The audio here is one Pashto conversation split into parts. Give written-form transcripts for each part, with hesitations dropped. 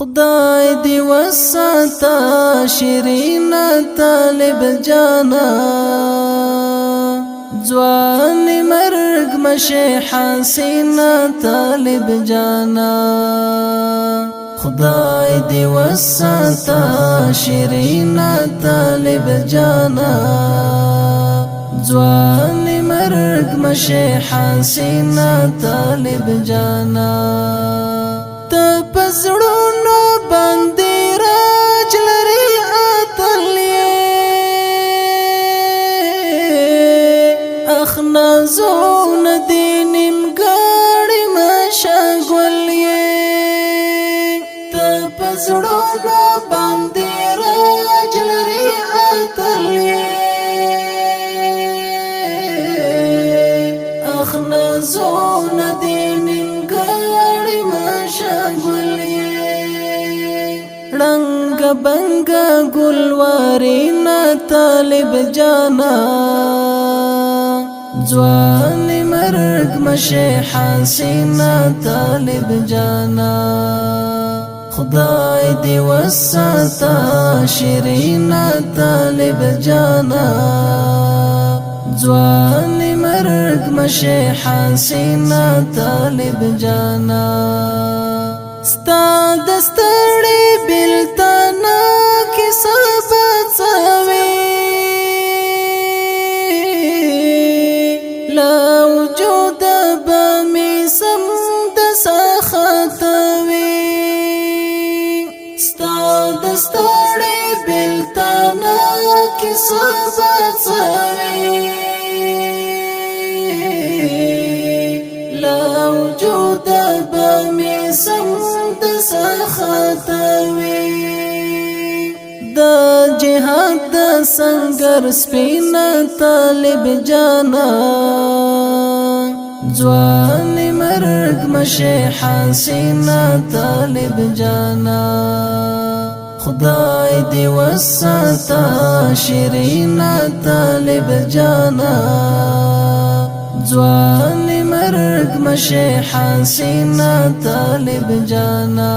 خدای دی وساتا شیرین طالب جانا ځوان مرگ مشه حسین طالب جانا خدای دی وساتا شیرین طالب جانا ځوان مرگ مشه حسین طالب جانا تپزړونو باندې راج لري اتلې اخنا زون دینم ګاړي مشغولې تپزړونو باندې راج لري اتلې اخنا زون دینم ګاړي مشغولې رنگ بنگ گلوارینا طالب جانا ځوان مرگ مشه حسینا طالب جانا خدای دی وساتا شیرینا طالب جانا ځوان مرگ مشه حسینا طالب جانا ستا دستړې بلتانا کې سبڅوي لا وجود بمي سم د سختوي ستا دستړې بلتانا کې سبڅوي لا وجود بمي سم د سختوي د جهاد د سنگر سپین طالب جانا ځوان مرگ مشه حسین طالب جانا خدای دی وساتا شیرین طالب جانا ځوان مرگ مشه حسین طالب جانا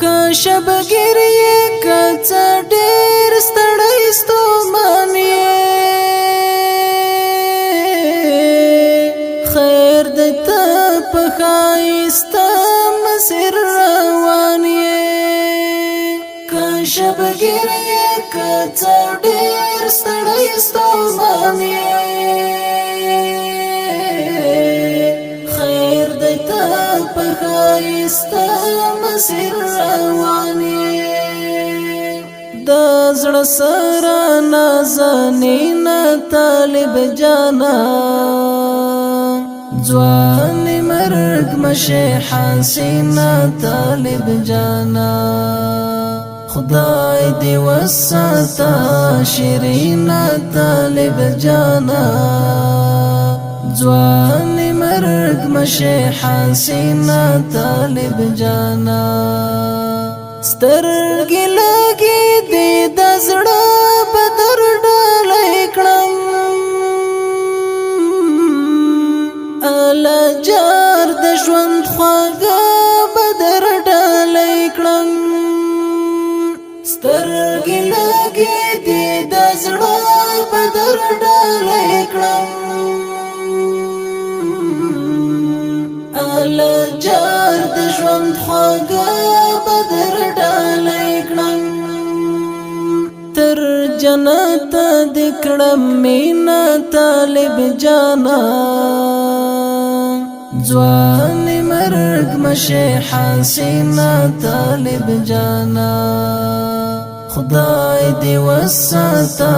کشب گریه کڅ ډیر ستړی ستومانه خیر د ته په خایست مسیر روانه کشب گریه کڅ ډیر ستړی ستومانه خیر د ته په خایست مسیر روانه د زړه سره نازنین طالب جانا ځوان مرگ مشه حسین طالب جانا خدای دی وساتا شیرین طالب جانا ځوان مرگ مشه حسین طالب جانا سترګې لګې دې د زړه بدر ډالۍ کړم اله جار د ژوند خواږه بدر ډالۍ کړم سترګې لګې دې د زړه بدر ډالۍ کړم اله جار د ژوند خواږه بدر ډالۍ کړم تر جنت د کړم مینا طالب جانا ځوان مرگ مشه حسین طالب جانا خدای دی وساتا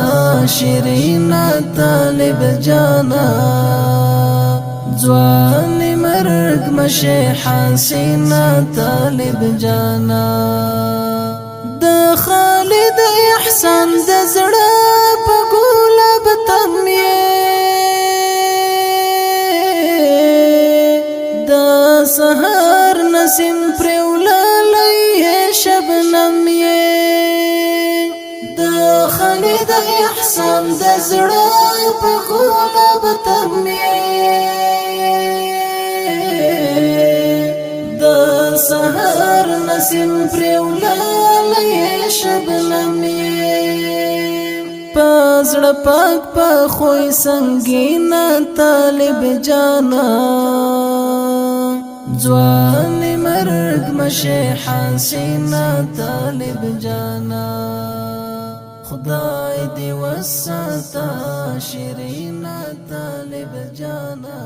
شیرین طالب جانا ځوان مرگ مشه حسین طالب جانا د خالد احسان د زړه په ګلاب تمې د سحر نسیم پروللې شبنم یې د خالد احسان د زړه په ګلاب تمې د سحر قاسم پریولالی شبنمی پزړه پاک په خوې سنگینا طالب جانا ځوان مرګ مشه حسینا طالب جانا خدای دې وساته شیرینا طالب جانا